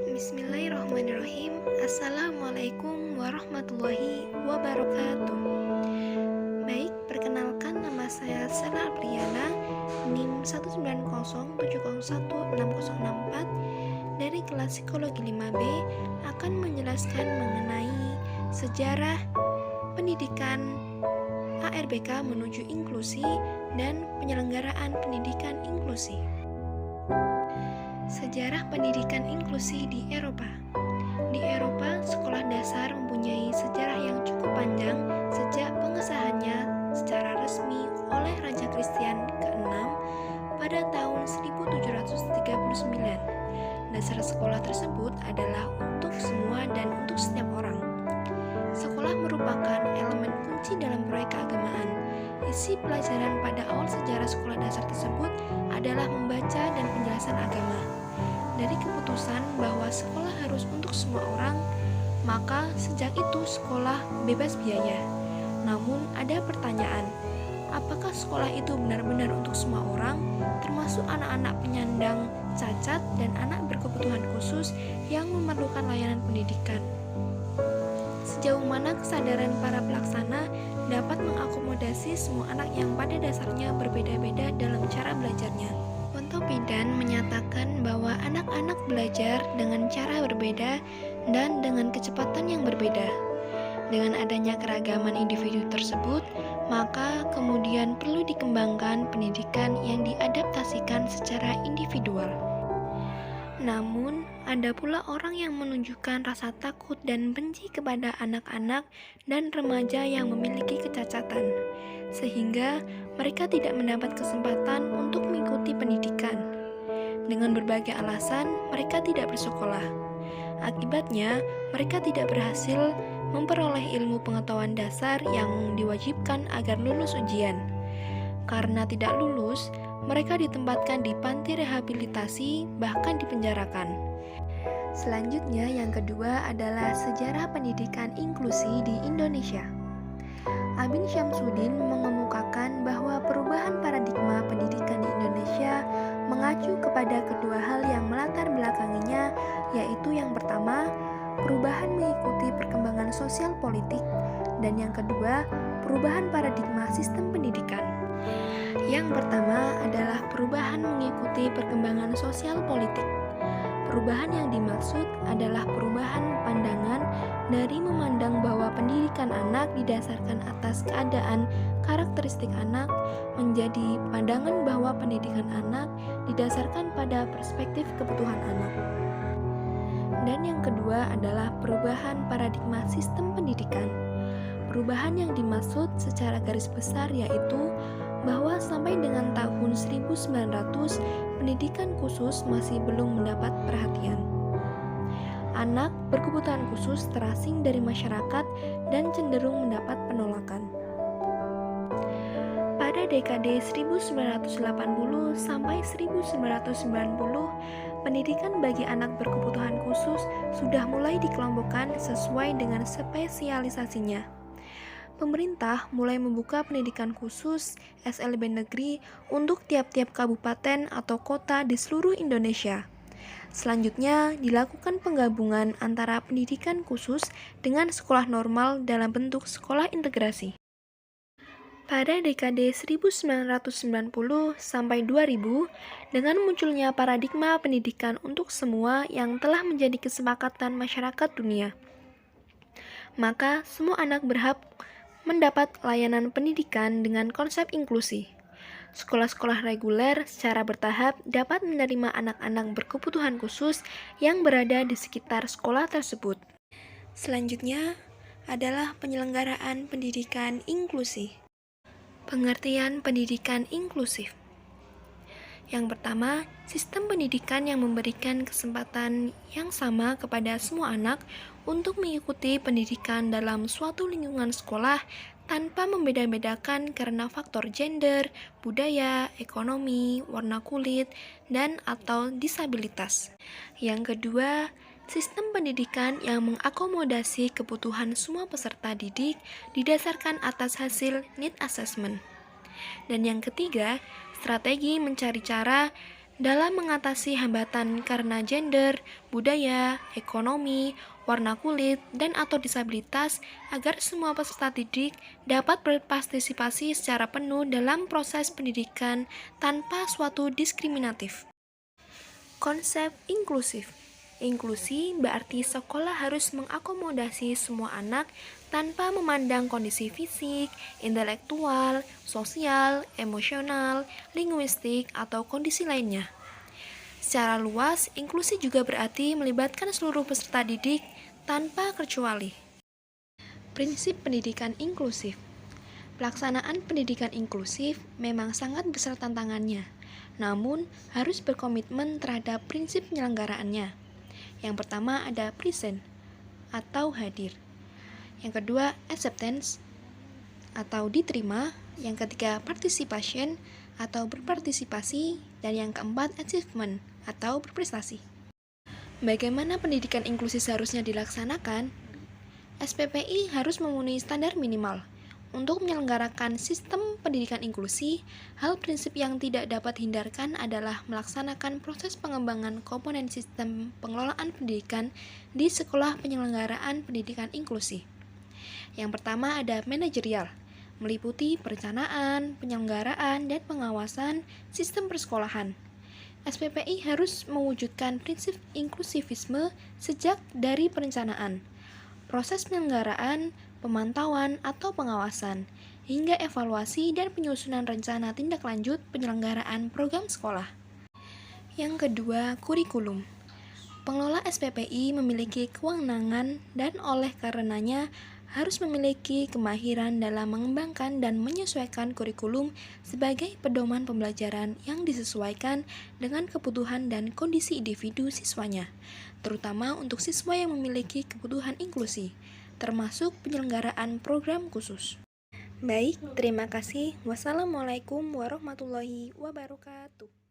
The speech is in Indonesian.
Bismillahirrahmanirrahim. Assalamualaikum warahmatullahi wabarakatuh. Baik, perkenalkan nama saya Sela Apriana, NIM 190701604 dari kelas Psikologi 5B akan menjelaskan mengenai sejarah pendidikan ARBK menuju inklusi dan penyelenggaraan pendidikan inklusi. Sejarah pendidikan inklusi di Eropa. Di Eropa, sekolah dasar mempunyai sejarah yang cukup panjang sejak pengesahannya secara resmi oleh Raja Christian ke-6 pada tahun 1739. Dasar sekolah tersebut adalah untuk semua dan untuk setiap orang. Sekolah merupakan elemen kunci dalam proyek keagamaan. Isi pelajaran pada awal sejarah sekolah dasar tersebut adalah membaca dan penjelasan agama. Dari keputusan bahwa sekolah harus untuk semua orang, maka sejak itu sekolah bebas biaya. Namun ada pertanyaan, apakah sekolah itu benar-benar untuk semua orang, termasuk anak-anak penyandang cacat dan anak berkebutuhan khusus yang memerlukan layanan pendidikan? Sejauh mana kesadaran para pelaksana dapat mengakomodasi semua anak yang pada dasarnya berbeda-beda dalam cara belajarnya? Pontoppidan menyatakan bahwa anak-anak belajar dengan cara berbeda dan dengan kecepatan yang berbeda. Dengan adanya keragaman individu tersebut, maka kemudian perlu dikembangkan pendidikan yang diadaptasikan secara individual. Namun, ada pula orang yang menunjukkan rasa takut dan benci kepada anak-anak dan remaja yang memiliki kecacatan, sehingga mereka tidak mendapat kesempatan untuk mengikuti pendidikan. Dengan berbagai alasan, mereka tidak bersekolah. Akibatnya, mereka tidak berhasil memperoleh ilmu pengetahuan dasar yang diwajibkan agar lulus ujian. Karena tidak lulus, mereka ditempatkan di panti rehabilitasi, bahkan dipenjarakan. Selanjutnya, yang kedua adalah sejarah pendidikan inklusi di Indonesia. Abin Syamsuddin mengemukakan bahwa perubahan paradigma pendidikan di Indonesia mengacu kepada kedua hal yang melatar belakanginya, yaitu yang pertama, perubahan mengikuti perkembangan sosial politik, dan yang kedua, perubahan paradigma sistem pendidikan. Yang pertama adalah perubahan mengikuti perkembangan sosial politik. Perubahan yang dimaksud adalah perubahan pandangan dari memandang bahwa pendidikan anak didasarkan atas keadaan karakteristik anak menjadi pandangan bahwa pendidikan anak didasarkan pada perspektif kebutuhan anak. Dan yang kedua adalah perubahan paradigma sistem pendidikan. Perubahan yang dimaksud secara garis besar yaitu bahwa sampai dengan tahun 1900, pendidikan khusus masih belum mendapat perhatian. Anak berkebutuhan khusus terasing dari masyarakat dan cenderung mendapat penolakan. Pada dekade 1980 sampai 1990, pendidikan bagi anak berkebutuhan khusus sudah mulai dikelompokkan sesuai dengan spesialisasinya. Pemerintah mulai membuka pendidikan khusus SLB negeri untuk tiap-tiap kabupaten atau kota di seluruh Indonesia. Selanjutnya, dilakukan penggabungan antara pendidikan khusus dengan sekolah normal dalam bentuk sekolah integrasi. Pada dekade 1990 sampai 2000, dengan munculnya paradigma pendidikan untuk semua yang telah menjadi kesepakatan masyarakat dunia, maka semua anak berhak mendapat layanan pendidikan dengan konsep inklusi. Sekolah-sekolah reguler secara bertahap dapat menerima anak-anak berkebutuhan khusus yang berada di sekitar sekolah tersebut. Selanjutnya adalah penyelenggaraan pendidikan inklusi. Pengertian pendidikan inklusif. Yang pertama, sistem pendidikan yang memberikan kesempatan yang sama kepada semua anak untuk mengikuti pendidikan dalam suatu lingkungan sekolah tanpa membeda-bedakan karena faktor gender, budaya, ekonomi, warna kulit, dan atau disabilitas. Yang kedua, sistem pendidikan yang mengakomodasi kebutuhan semua peserta didik didasarkan atas hasil need assessment. Dan yang ketiga, strategi mencari cara dalam mengatasi hambatan karena gender, budaya, ekonomi, warna kulit, dan atau disabilitas agar semua peserta didik dapat berpartisipasi secara penuh dalam proses pendidikan tanpa suatu diskriminatif. Konsep inklusif. Inklusi berarti sekolah harus mengakomodasi semua anak tanpa memandang kondisi fisik, intelektual, sosial, emosional, linguistik, atau kondisi lainnya. Secara luas, inklusi juga berarti melibatkan seluruh peserta didik tanpa kecuali. Prinsip pendidikan inklusif. Pelaksanaan pendidikan inklusif memang sangat besar tantangannya, namun harus berkomitmen terhadap prinsip penyelenggaraannya. Yang pertama ada present atau hadir. Yang kedua acceptance atau diterima. Yang ketiga participation atau berpartisipasi. Dan yang keempat achievement atau berprestasi. Bagaimana pendidikan inklusif seharusnya dilaksanakan? SPPI harus memenuhi standar minimal. Untuk menyelenggarakan sistem pendidikan inklusi, hal prinsip yang tidak dapat hindarkan adalah melaksanakan proses pengembangan komponen sistem pengelolaan pendidikan di sekolah penyelenggaraan pendidikan inklusi. Yang pertama ada manajerial, meliputi perencanaan, penyelenggaraan, dan pengawasan sistem persekolahan. SPPI harus mewujudkan prinsip inklusivisme sejak dari perencanaan, proses penyelenggaraan, pemantauan atau pengawasan, hingga evaluasi dan penyusunan rencana tindak lanjut penyelenggaraan program sekolah. Yang kedua, kurikulum. Pengelola SPPI memiliki kewenangan dan oleh karenanya harus memiliki kemahiran dalam mengembangkan dan menyesuaikan kurikulum sebagai pedoman pembelajaran yang disesuaikan dengan kebutuhan dan kondisi individu siswanya, terutama untuk siswa yang memiliki kebutuhan inklusi, termasuk penyelenggaraan program khusus. Baik, terima kasih. Wassalamualaikum warahmatullahi wabarakatuh.